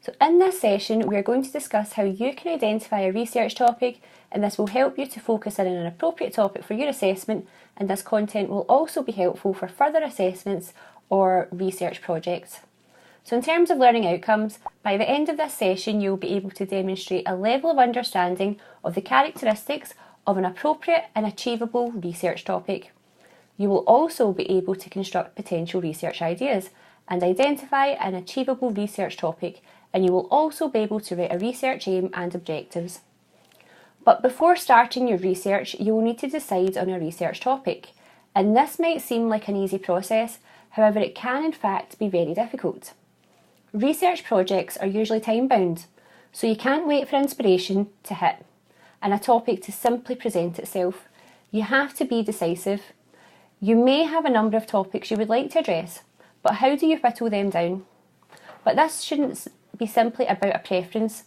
So in this session, we are going to discuss how you can identify a research topic, and this will help you to focus in on an appropriate topic for your assessment, and this content will also be helpful for further assessments or research projects. So in terms of learning outcomes, by the end of this session you'll be able to demonstrate a level of understanding of the characteristics of an appropriate and achievable research topic. You will also be able to construct potential research ideas and identify an achievable research topic, and you will also be able to write a research aim and objectives. But before starting your research, you will need to decide on a research topic, and this might seem like an easy process, however it can in fact be very difficult. Research projects are usually time-bound, so you can't wait for inspiration to hit and a topic to simply present itself. You have to be decisive. You may have a number of topics you would like to address, but how do you whittle them down? But this shouldn't be simply about a preference.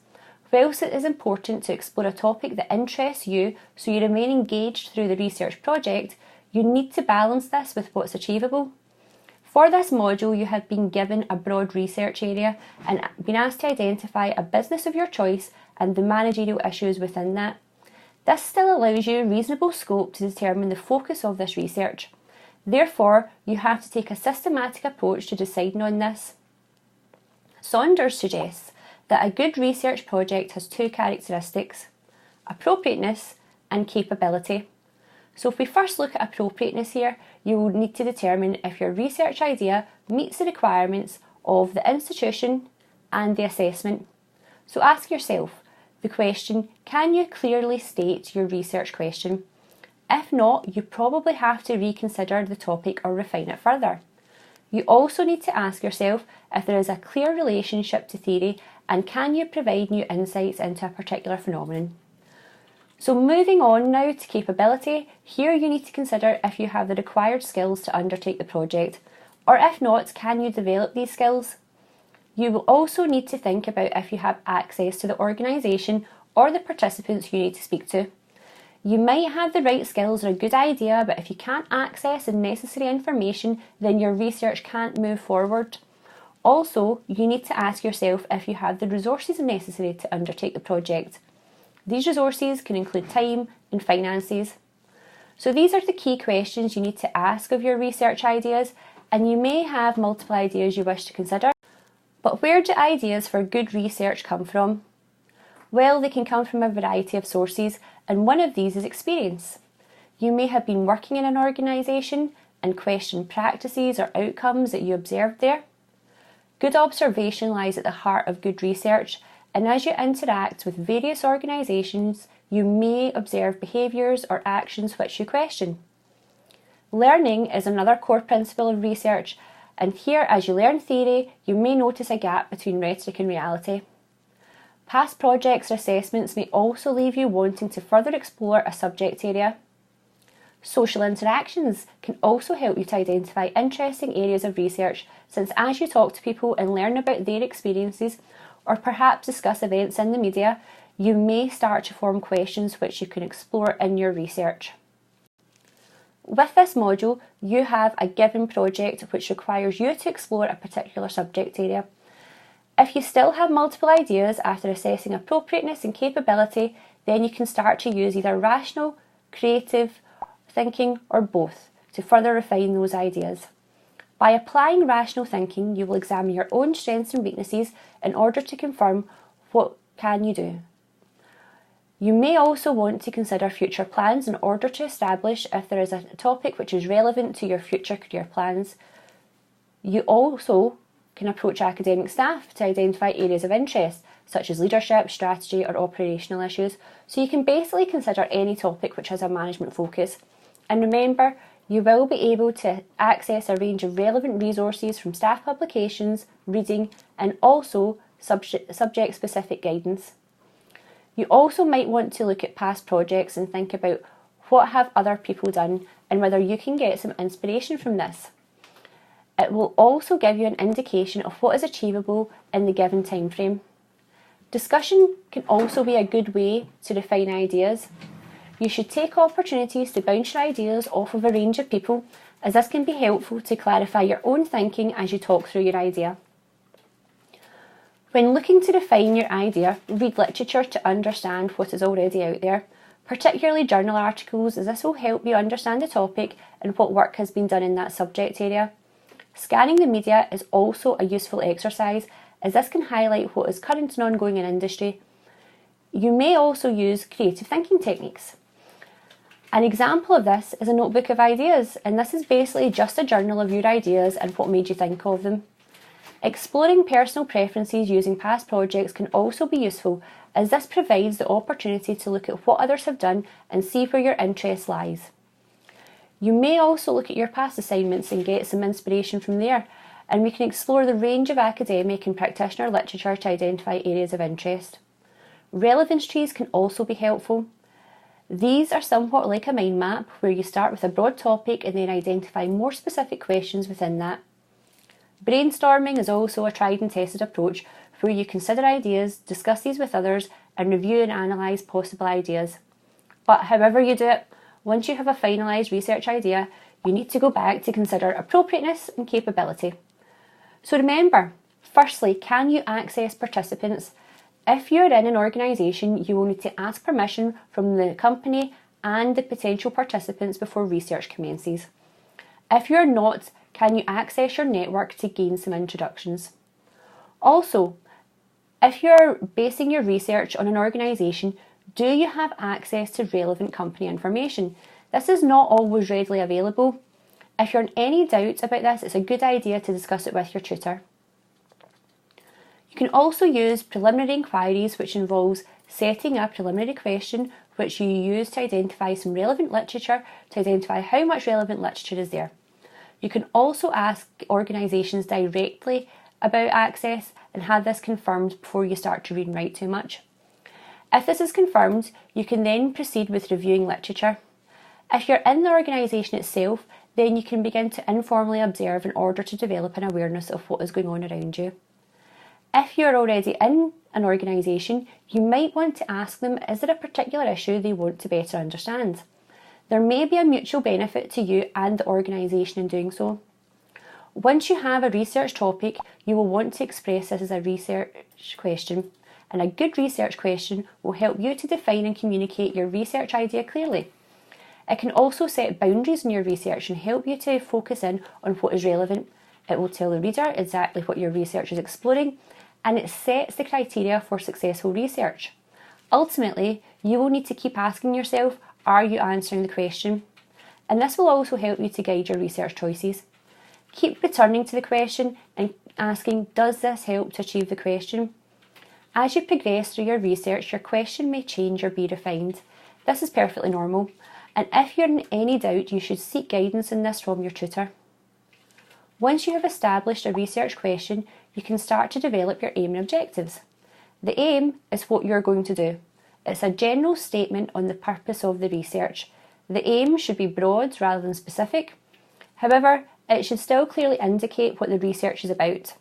Whilst it is important to explore a topic that interests you so you remain engaged through the research project, you need to balance this with what's achievable. For this module, you have been given a broad research area and been asked to identify a business of your choice and the managerial issues within that. This still allows you reasonable scope to determine the focus of this research. Therefore, you have to take a systematic approach to deciding on this. Saunders suggests that a good research project has two characteristics: appropriateness and capability. So if we first look at appropriateness here, you will need to determine if your research idea meets the requirements of the institution and the assessment. So ask yourself the question, can you clearly state your research question? If not, you probably have to reconsider the topic or refine it further. You also need to ask yourself if there is a clear relationship to theory, and can you provide new insights into a particular phenomenon. So moving on now to capability, here you need to consider if you have the required skills to undertake the project, or if not, can you develop these skills? You will also need to think about if you have access to the organisation or the participants you need to speak to. You might have the right skills or a good idea, but if you can't access the necessary information, then your research can't move forward. Also, you need to ask yourself if you have the resources necessary to undertake the project. These resources can include time and finances. So these are the key questions you need to ask of your research ideas, and you may have multiple ideas you wish to consider. But where do ideas for good research come from? Well, they can come from a variety of sources, and one of these is experience. You may have been working in an organisation and question practices or outcomes that you observed there. Good observation lies at the heart of good research, and as you interact with various organisations, you may observe behaviours or actions which you question. Learning is another core principle of research, and here, as you learn theory, you may notice a gap between rhetoric and reality. Past projects or assessments may also leave you wanting to further explore a subject area. Social interactions can also help you to identify interesting areas of research, since as you talk to people and learn about their experiences, or perhaps discuss events in the media, you may start to form questions which you can explore in your research. With this module, you have a given project which requires you to explore a particular subject area. If you still have multiple ideas after assessing appropriateness and capability, then you can start to use either rational, creative thinking, or both to further refine those ideas. By applying rational thinking, you will examine your own strengths and weaknesses in order to confirm what can you do. You may also want to consider future plans in order to establish if there is a topic which is relevant to your future career plans. You also can approach academic staff to identify areas of interest, such as leadership, strategy, or operational issues, so you can basically consider any topic which has a management focus. And remember, you will be able to access a range of relevant resources from staff publications, reading, and also subject-specific guidance. You also might want to look at past projects and think about what have other people done and whether you can get some inspiration from this. It will also give you an indication of what is achievable in the given time frame. Discussion can also be a good way to refine ideas. You should take opportunities to bounce your ideas off of a range of people, as this can be helpful to clarify your own thinking as you talk through your idea. When looking to refine your idea, read literature to understand what is already out there, particularly journal articles, as this will help you understand the topic and what work has been done in that subject area. Scanning the media is also a useful exercise, as this can highlight what is current and ongoing in industry. You may also use creative thinking techniques. An example of this is a notebook of ideas, and this is basically just a journal of your ideas and what made you think of them. Exploring personal preferences using past projects can also be useful, as this provides the opportunity to look at what others have done and see where your interest lies. You may also look at your past assignments and get some inspiration from there, and we can explore the range of academic and practitioner literature to identify areas of interest. Relevance trees can also be helpful. These are somewhat like a mind map, where you start with a broad topic and then identify more specific questions within that. Brainstorming is also a tried and tested approach, where you consider ideas, discuss these with others, and review and analyse possible ideas. But however you do it, once you have a finalised research idea, you need to go back to consider appropriateness and capability. So remember, firstly, can you access participants? If you're in an organisation, you will need to ask permission from the company and the potential participants before research commences. If you're not, can you access your network to gain some introductions? Also, if you're basing your research on an organisation, do you have access to relevant company information? This is not always readily available. If you're in any doubt about this, it's a good idea to discuss it with your tutor. You can also use preliminary inquiries, which involves setting a preliminary question which you use to identify some relevant literature, to identify how much relevant literature is there. You can also ask organisations directly about access and have this confirmed before you start to read and write too much. If this is confirmed, you can then proceed with reviewing literature. If you're in the organisation itself, then you can begin to informally observe in order to develop an awareness of what is going on around you. If you're already in an organisation, you might want to ask them, is there a particular issue they want to better understand? There may be a mutual benefit to you and the organisation in doing so. Once you have a research topic, you will want to express this as a research question, and a good research question will help you to define and communicate your research idea clearly. It can also set boundaries in your research and help you to focus in on what is relevant. It will tell the reader exactly what your research is exploring, and it sets the criteria for successful research. Ultimately, you will need to keep asking yourself, are you answering the question? And this will also help you to guide your research choices. Keep returning to the question and asking, does this help to achieve the question? As you progress through your research, your question may change or be refined. This is perfectly normal, and if you're in any doubt, you should seek guidance in this from your tutor. Once you have established a research question, you can start to develop your aim and objectives. The aim is what you're going to do. It's a general statement on the purpose of the research. The aim should be broad rather than specific. However, it should still clearly indicate what the research is about.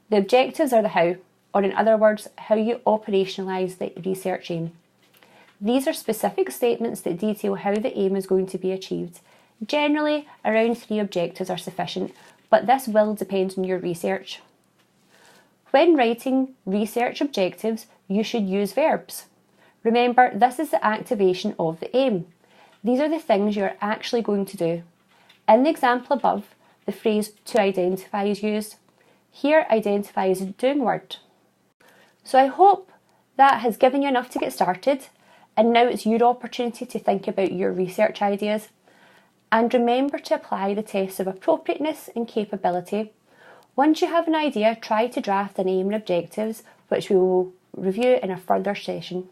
The objectives are the how, or in other words, how you operationalise the research aim. These are specific statements that detail how the aim is going to be achieved. Generally, around 3 objectives are sufficient, but this will depend on your research. When writing research objectives, you should use verbs. Remember, this is the activation of the aim. These are the things you're actually going to do. In the example above, the phrase to identify is used. Here, identify is a doing word. So I hope that has given you enough to get started, and now it's your opportunity to think about your research ideas. And remember to apply the tests of appropriateness and capability. Once you have an idea, try to draft an aim and objectives, which we will review in a further session.